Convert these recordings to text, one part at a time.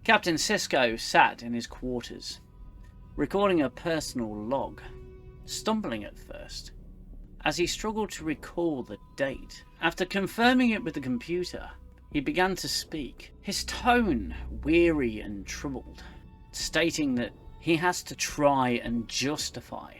Captain Sisko sat in his quarters, recording a personal log, stumbling at first, as he struggled to recall the date. After confirming it with the computer, he began to speak, his tone weary and troubled, stating that he has to try and justify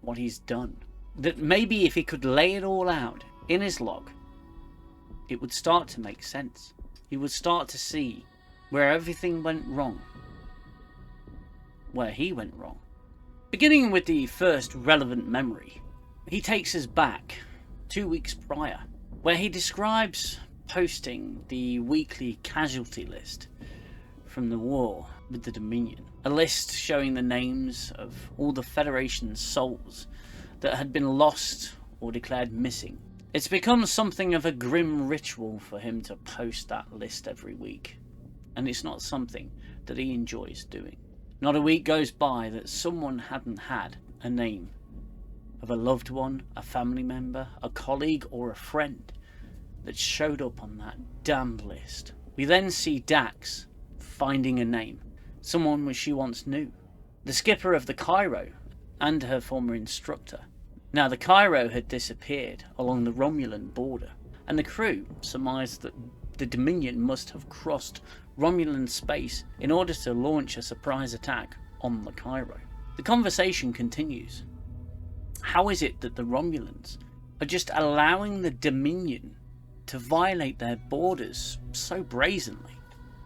what he's done. That maybe if he could lay it all out in his log, it would start to make sense. He would start to see where everything went wrong, where he went wrong. Beginning with the first relevant memory, he takes us back 2 weeks prior, where he describes posting the weekly casualty list from the war with the Dominion. A list showing the names of all the Federation's souls that had been lost or declared missing. It's become something of a grim ritual for him to post that list every week, and it's not something that he enjoys doing. Not a week goes by that someone hadn't had a name of a loved one, a family member, a colleague or a friend that showed up on that damned list. We then see Dax finding a name, someone which she once knew, the skipper of the Cairo and her former instructor. Now the Cairo had disappeared along the Romulan border, and the crew surmised that the Dominion must have crossed Romulan space in order to launch a surprise attack on the Cairo. The conversation continues. How is it that the Romulans are just allowing the Dominion to violate their borders so brazenly?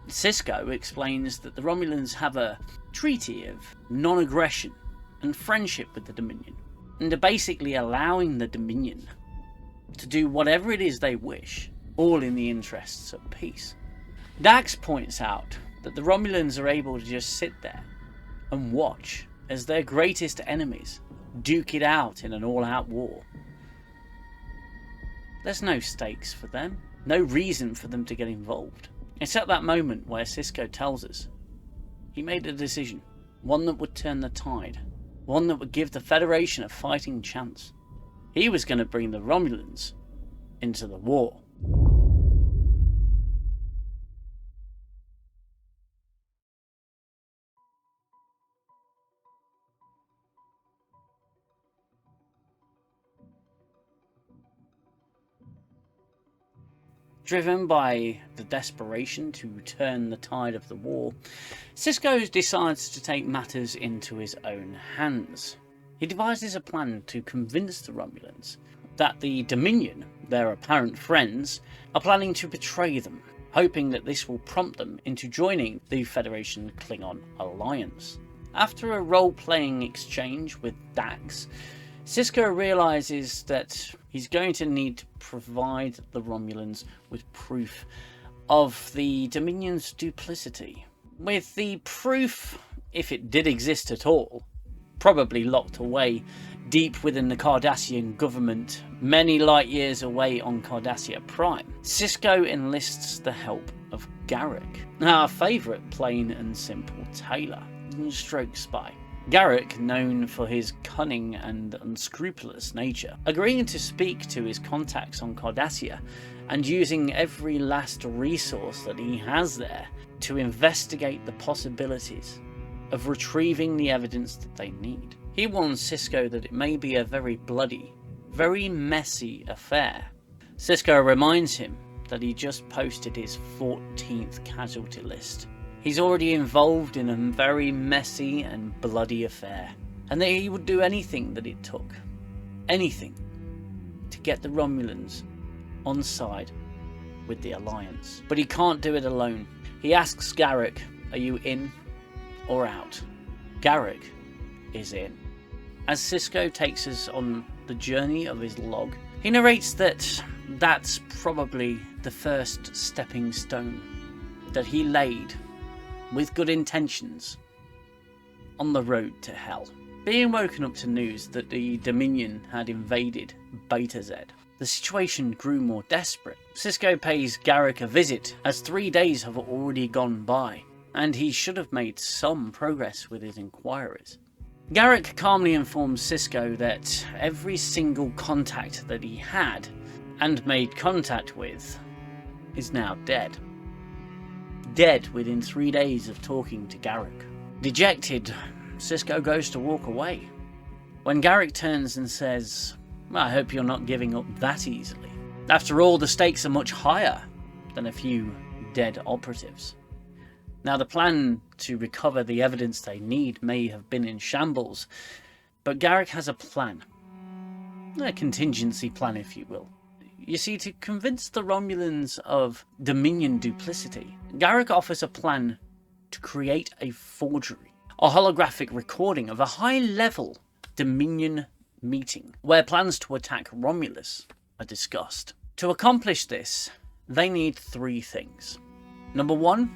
Sisko explains that the Romulans have a treaty of non-aggression and friendship with the Dominion, and are basically allowing the Dominion to do whatever it is they wish, all in the interests of peace. Dax points out that the Romulans are able to just sit there and watch as their greatest enemies duke it out in an all-out war. There's no stakes for them, no reason for them to get involved. It's at that moment where Sisko tells us he made a decision, one that would turn the tide, one that would give the Federation a fighting chance. He was going to bring the Romulans into the war. Driven by the desperation to turn the tide of the war, Sisko decides to take matters into his own hands. He devises a plan to convince the Romulans that the Dominion, their apparent friends, are planning to betray them, hoping that this will prompt them into joining the Federation-Klingon alliance. After a role-playing exchange with Dax, Sisko realises that he's going to need to provide the Romulans with proof of the Dominion's duplicity. With the proof, if it did exist at all, probably locked away deep within the Cardassian government, many light years away on Cardassia Prime, Sisko enlists the help of Garak, our favourite plain and simple tailor, stroke spy. Garak, known for his cunning and unscrupulous nature, agreeing to speak to his contacts on Cardassia and using every last resource that he has there to investigate the possibilities of retrieving the evidence that they need. He warns Sisko that it may be a very bloody, very messy affair. Sisko reminds him that he just posted his 14th casualty list. He's already involved in a very messy and bloody affair, and that he would do anything that it took, anything, to get the Romulans on side with the Alliance. But he can't do it alone. He asks Garak, are you in or out? Garak is in. As Sisko takes us on the journey of his log, he narrates that that's probably the first stepping stone that he laid with good intentions on the road to hell. Being woken up to news that the Dominion had invaded Beta Z, the situation grew more desperate. Sisko pays Garak a visit, as 3 days have already gone by, and he should have made some progress with his inquiries. Garak calmly informs Sisko that every single contact that he had and made contact with is now dead. dead within 3 days of talking to Garrick. Dejected, Sisko goes to walk away, when Garrick turns and says, "I hope you're not giving up that easily. After all, the stakes are much higher than a few dead operatives." Now, the plan to recover the evidence they need may have been in shambles, but Garrick has a plan. A contingency plan, if you will. You see, to convince the Romulans of Dominion duplicity, Garrick offers a plan to create a forgery, a holographic recording of a high-level Dominion meeting, where plans to attack Romulus are discussed. To accomplish this, they need 3 things. Number 1,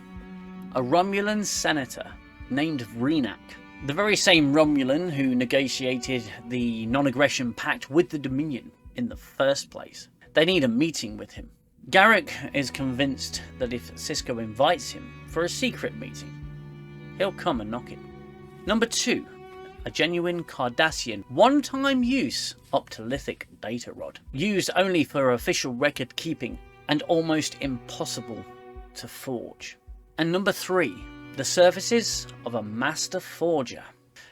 a Romulan senator named Vreenak, the very same Romulan who negotiated the non-aggression pact with the Dominion in the first place. They need a meeting with him. Garrick is convinced that if Sisko invites him for a secret meeting, he'll come and knock it. Number 2, a genuine Cardassian one-time use optolithic data rod, used only for official record keeping and almost impossible to forge. And number 3, the services of a master forger.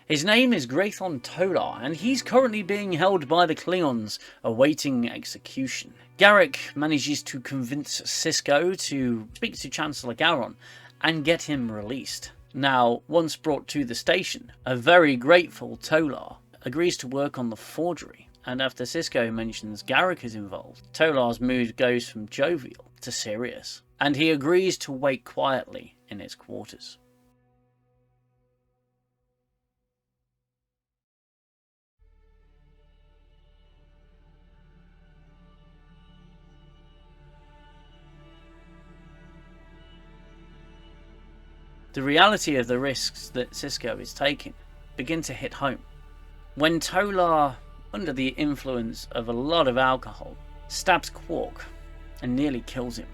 His name is Grathon Tolar, and he's currently being held by the Klingons, awaiting execution. Garrick manages to convince Sisko to speak to Chancellor Gowron and get him released. Now, once brought to the station, a very grateful Tolar agrees to work on the forgery, and after Sisko mentions Garrick is involved, Tolar's mood goes from jovial to serious, and he agrees to wait quietly in his quarters. The reality of the risks that Sisko is taking begin to hit home when Tolar, under the influence of a lot of alcohol, stabs Quark and nearly kills him.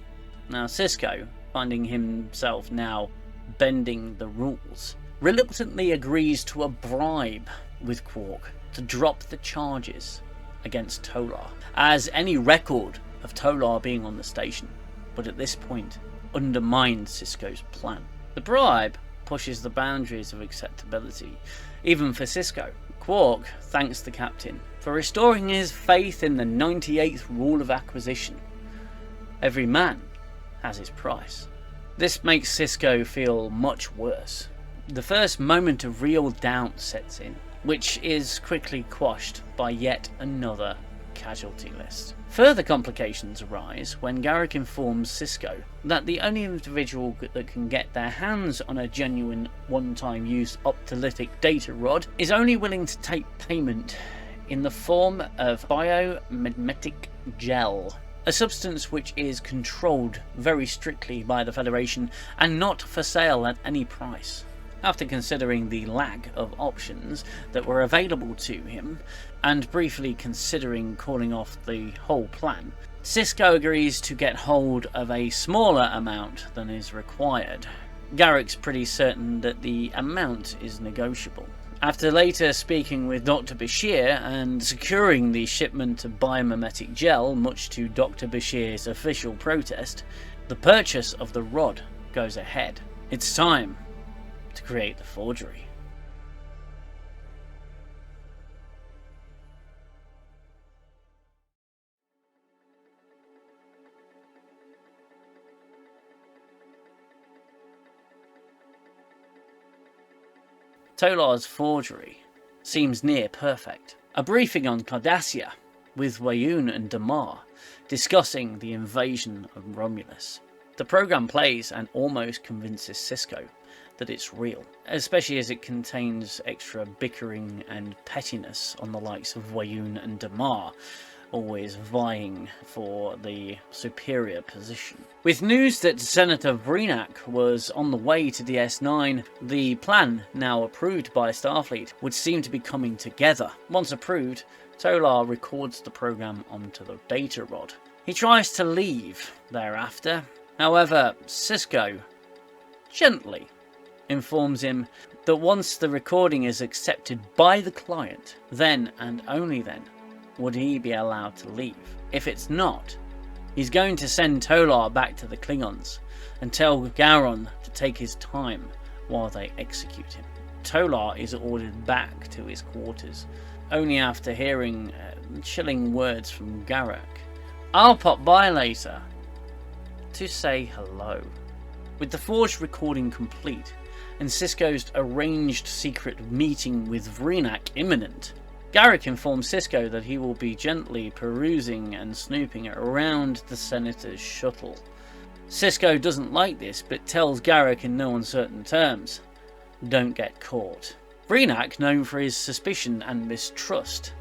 Now, Sisko, finding himself now bending the rules, reluctantly agrees to a bribe with Quark to drop the charges against Tolar, as any record of Tolar being on the station would at this point undermine Sisko's plan. The bribe pushes the boundaries of acceptability, even for Sisko. Quark thanks the captain for restoring his faith in the 98th rule of acquisition. Every man has his price. This makes Sisko feel much worse. The first moment of real doubt sets in, which is quickly quashed by yet another casualty list. Further complications arise when Garrick informs Sisko that the only individual that can get their hands on a genuine one-time use optolytic data rod is only willing to take payment in the form of biomimetic gel, a substance which is controlled very strictly by the Federation and not for sale at any price. After considering the lack of options that were available to him, and briefly considering calling off the whole plan, Sisko agrees to get hold of a smaller amount than is required. Garrick's pretty certain that the amount is negotiable. After later speaking with Dr. Bashir and securing the shipment of biomimetic gel, much to Dr. Bashir's official protest, the purchase of the rod goes ahead. It's time to create the forgery. Tolar's forgery seems near perfect. A briefing on Cardassia, with Weyoun and Damar discussing the invasion of Romulus. The program plays and almost convinces Sisko that it's real, especially as it contains extra bickering and pettiness on the likes of Weyoun and Damar, always vying for the superior position. With news that Senator Vreenak was on the way to DS9, the plan, now approved by Starfleet, would seem to be coming together. Once approved, Tolar records the program onto the data rod. He tries to leave thereafter. However, Sisko gently informs him that once the recording is accepted by the client, then and only then would he be allowed to leave. If it's not, He's going to send Tolar back to the Klingons and tell Gowron to take his time while they execute him. Tolar is ordered back to his quarters, only after hearing chilling words from Garak. "I'll pop by later to say hello." With the forged recording complete and Sisko's arranged secret meeting with Vreenak imminent, Garak informs Sisko that he will be gently perusing and snooping around the Senator's shuttle. Sisko doesn't like this, but tells Garak in no uncertain terms, "Don't get caught." Vreenak, known for his suspicion and mistrust,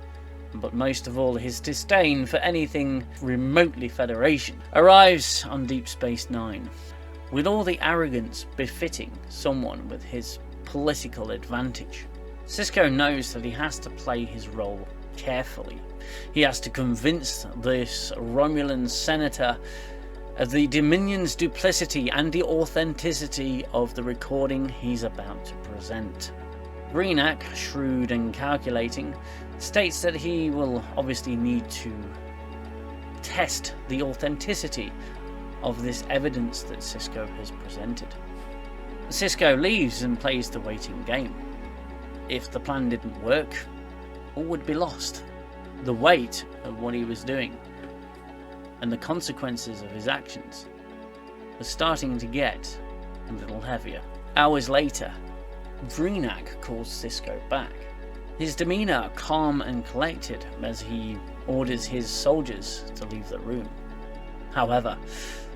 but most of all his disdain for anything remotely Federation, arrives on Deep Space Nine with all the arrogance befitting someone with his political advantage. Sisko knows that he has to play his role carefully. He has to convince this Romulan senator of the Dominion's duplicity and the authenticity of the recording he's about to present. Vreenak, shrewd and calculating, states that he will obviously need to test the authenticity of this evidence that Sisko has presented. Sisko leaves and plays the waiting game. If the plan didn't work, all would be lost. The weight of what he was doing and the consequences of his actions was starting to get a little heavier. Hours later, Vreenak calls Sisko back. His demeanour calm and collected as he orders his soldiers to leave the room. However,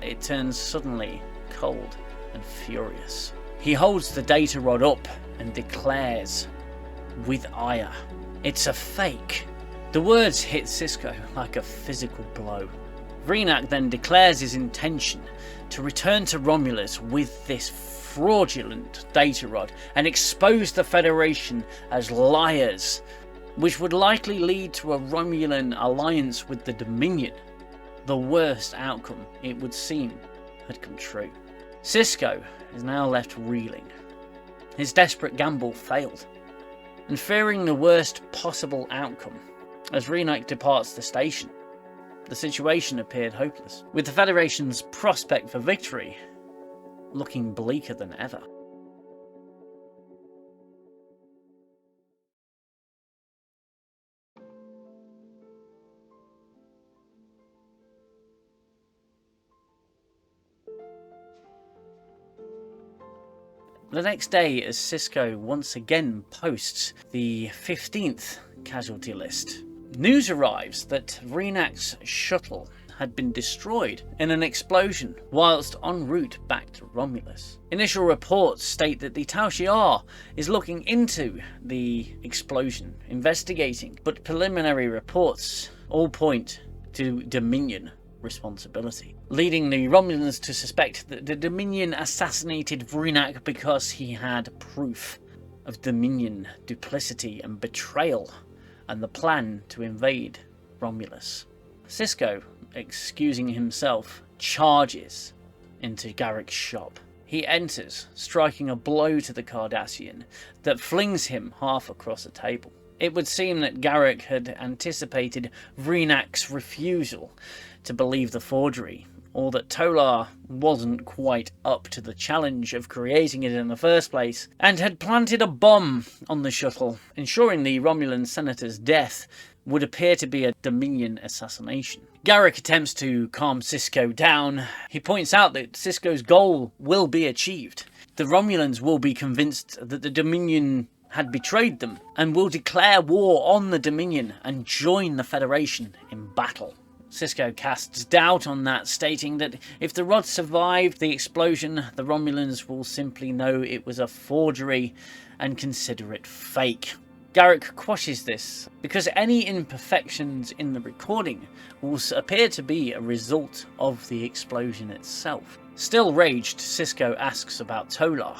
it turns suddenly cold and furious. He holds the data rod up and declares with ire, "It's a fake." The words hit Sisko like a physical blow. Vreenak then declares his intention to return to Romulus with this fraudulent data rod and expose the Federation as liars, which would likely lead to a Romulan alliance with the Dominion. The worst outcome, it would seem, had come true. Sisko is now left reeling. His desperate gamble failed, and fearing the worst possible outcome, as Vreenak departs the station, the situation appeared hopeless, with the Federation's prospect for victory looking bleaker than ever. The next day, as Sisko once again posts the 15th casualty list, news arrives that Vreenak's shuttle had been destroyed in an explosion whilst en route back to Romulus. Initial reports state that the Tal Shiar is looking into the explosion, investigating, but preliminary reports all point to Dominion responsibility, leading the Romulans to suspect that the Dominion assassinated Vreenak because he had proof of Dominion duplicity and betrayal and the plan to invade Romulus. Sisko, excusing himself, charges into Garak's shop. He enters, striking a blow to the Cardassian that flings him half across a table. It would seem that Garak had anticipated Vreenak's refusal to believe the forgery, or that Tolar wasn't quite up to the challenge of creating it in the first place, and had planted a bomb on the shuttle, ensuring the Romulan senator's death would appear to be a Dominion assassination. Garak attempts to calm Sisko down. He points out that Sisko's goal will be achieved. The Romulans will be convinced that the Dominion had betrayed them, and will declare war on the Dominion and join the Federation in battle. Sisko casts doubt on that, stating that if the rod survived the explosion, the Romulans will simply know it was a forgery and consider it fake. Garak quashes this, because any imperfections in the recording will appear to be a result of the explosion itself. Still raged, Sisko asks about Tolar,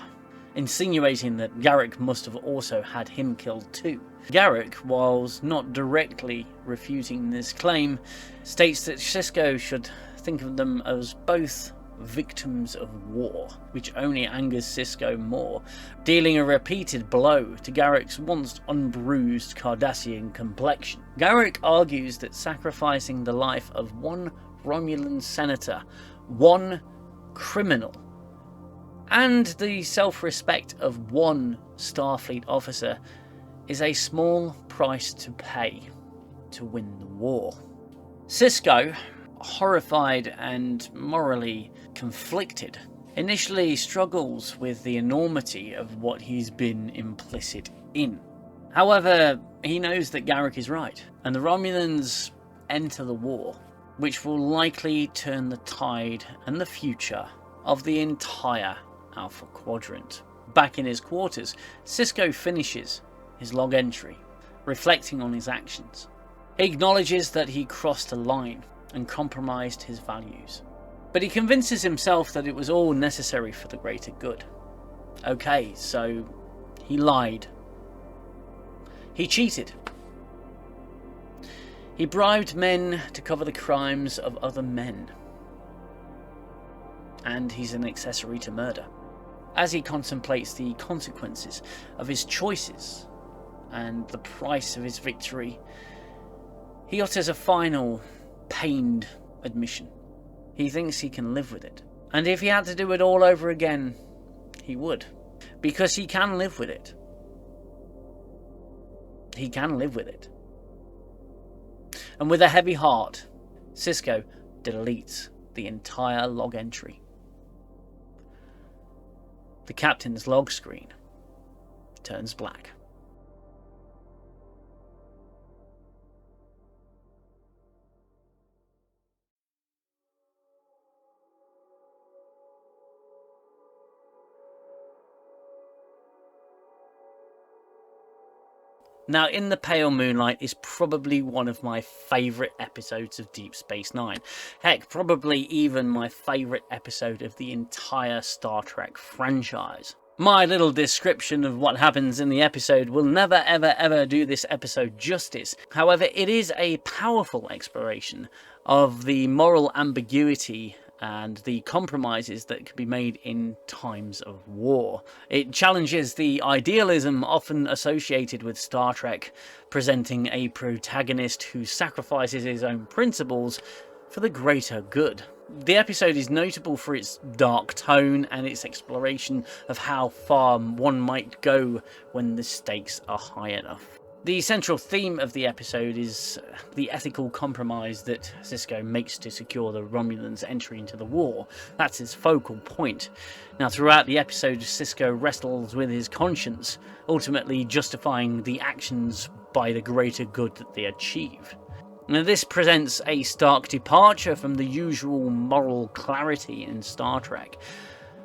insinuating that Garak must have also had him killed too. Garak, whilst not directly refuting this claim, states that Sisko should think of them as both victims of war, which only angers Sisko more, dealing a repeated blow to Garak's once unbruised Cardassian complexion. Garak argues that sacrificing the life of one Romulan senator, one criminal, and the self-respect of one Starfleet officer is a small price to pay to win the war. Sisko, horrified and morally conflicted, initially struggles with the enormity of what he's been implicit in. However, he knows that Garak is right, and the Romulans enter the war, which will likely turn the tide and the future of the entire Alpha Quadrant. Back in his quarters, Sisko finishes his log entry, reflecting on his actions. He acknowledges that he crossed a line and compromised his values, but he convinces himself that it was all necessary for the greater good. Okay, so he lied. He cheated. He bribed men to cover the crimes of other men. And he's an accessory to murder. As he contemplates the consequences of his choices and the price of his victory, he utters a final, pained admission. He thinks he can live with it. And if he had to do it all over again, he would. Because he can live with it. He can live with it. And with a heavy heart, Sisko deletes the entire log entry. The captain's log screen turns black. Now, In the Pale Moonlight is probably one of my favourite episodes of Deep Space Nine. Heck, probably even my favourite episode of the entire Star Trek franchise. My little description of what happens in the episode will never ever do this episode justice. However, it is a powerful exploration of the moral ambiguity and the compromises that can be made in times of war. It challenges the idealism often associated with Star Trek, presenting a protagonist who sacrifices his own principles for the greater good. The episode is notable for its dark tone and its exploration of how far one might go when the stakes are high enough. The central theme of the episode is the ethical compromise that Sisko makes to secure the Romulans' entry into the war. That's his focal point. Now, throughout the episode, Sisko wrestles with his conscience, ultimately justifying the actions by the greater good that they achieve. Now, this presents a stark departure from the usual moral clarity in Star Trek,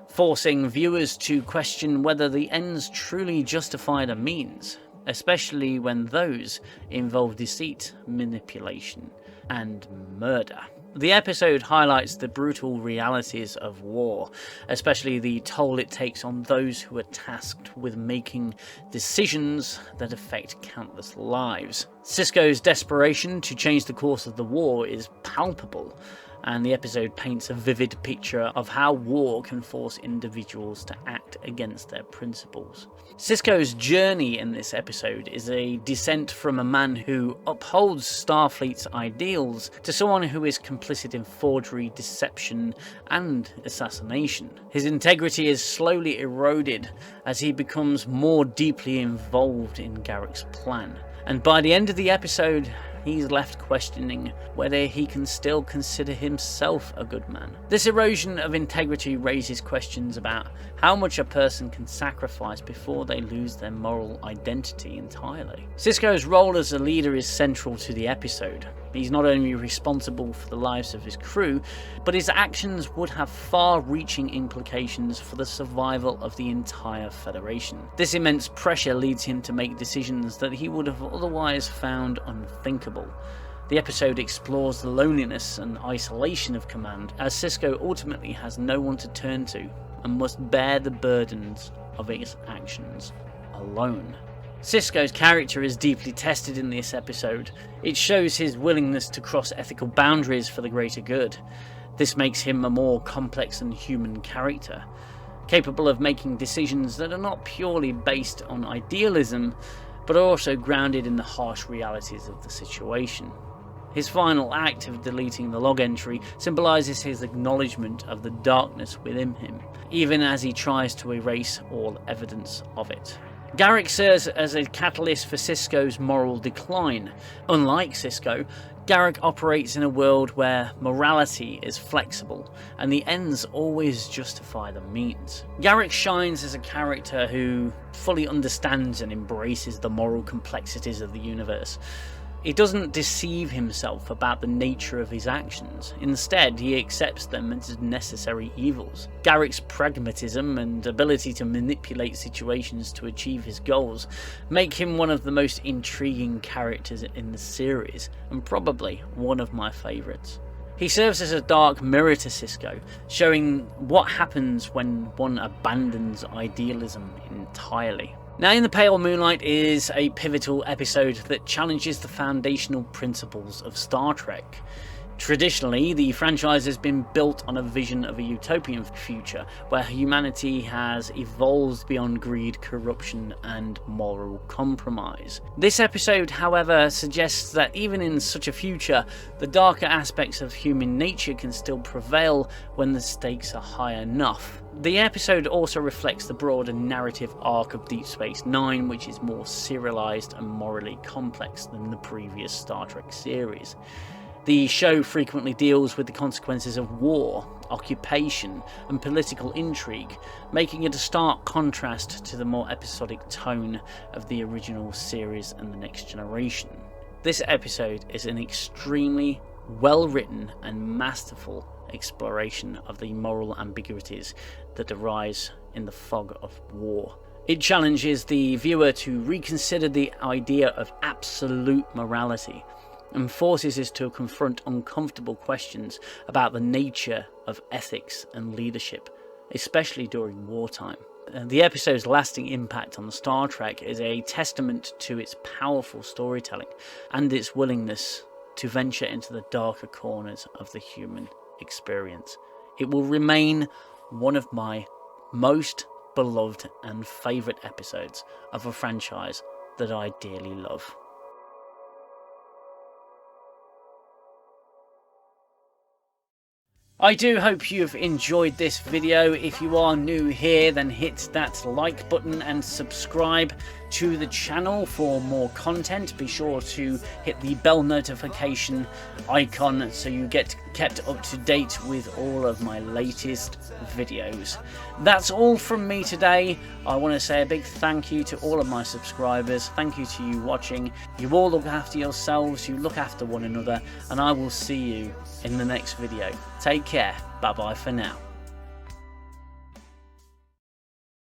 forcing viewers to question whether the ends truly justify the means, especially when those involve deceit, manipulation, and murder. The episode highlights the brutal realities of war, especially the toll it takes on those who are tasked with making decisions that affect countless lives. Sisko's desperation to change the course of the war is palpable, and the episode paints a vivid picture of how war can force individuals to act against their principles. Sisko's journey in this episode is a descent from a man who upholds Starfleet's ideals to someone who is complicit in forgery, deception, and assassination. His integrity is slowly eroded as he becomes more deeply involved in Garak's plan. And by the end of the episode, he's left questioning whether he can still consider himself a good man. This erosion of integrity raises questions about how much a person can sacrifice before they lose their moral identity entirely. Sisko's role as a leader is central to the episode. He's not only responsible for the lives of his crew, but his actions would have far-reaching implications for the survival of the entire Federation. This immense pressure leads him to make decisions that he would have otherwise found unthinkable. The episode explores the loneliness and isolation of command, as Sisko ultimately has no one to turn to and must bear the burdens of his actions alone. Sisko's character is deeply tested in this episode. It shows his willingness to cross ethical boundaries for the greater good. This makes him a more complex and human character, capable of making decisions that are not purely based on idealism, but are also grounded in the harsh realities of the situation. His final act of deleting the log entry symbolises his acknowledgement of the darkness within him, even as he tries to erase all evidence of it. Garak serves as a catalyst for Sisko's moral decline. Unlike Sisko, Garak operates in a world where morality is flexible, and the ends always justify the means. Garak shines as a character who fully understands and embraces the moral complexities of the universe. He doesn't deceive himself about the nature of his actions. Instead, he accepts them as necessary evils. Garak's pragmatism and ability to manipulate situations to achieve his goals make him one of the most intriguing characters in the series, and probably one of my favourites. He serves as a dark mirror to Sisko, showing what happens when one abandons idealism entirely. Now in the Pale Moonlight is a pivotal episode that challenges the foundational principles of Star Trek. Traditionally, the franchise has been built on a vision of a utopian future where humanity has evolved beyond greed, corruption, and moral compromise. This episode, however, suggests that even in such a future, the darker aspects of human nature can still prevail when the stakes are high enough. The episode also reflects the broader narrative arc of Deep Space Nine, which is more serialized and morally complex than the previous Star Trek series. The show frequently deals with the consequences of war, occupation, and political intrigue, making it a stark contrast to the more episodic tone of the original series and the Next Generation. This episode is an extremely well-written and masterful exploration of the moral ambiguities that arise in the fog of war. It challenges the viewer to reconsider the idea of absolute morality, and forces us to confront uncomfortable questions about the nature of ethics and leadership, especially during wartime. The episode's lasting impact on Star Trek is a testament to its powerful storytelling and its willingness to venture into the darker corners of the human experience. It will remain one of my most beloved and favourite episodes of a franchise that I dearly love. I do hope you've enjoyed this video. If you are new here, then hit that like button and subscribe to the channel for more content. Be sure to hit the bell notification icon so you get kept up to date with all of my latest videos. That's all from me today. I want to say a big thank you to all of my subscribers. Thank you to you watching. You all look after yourselves, you look after one another, and I will see you in the next video. Take care. Bye bye for now.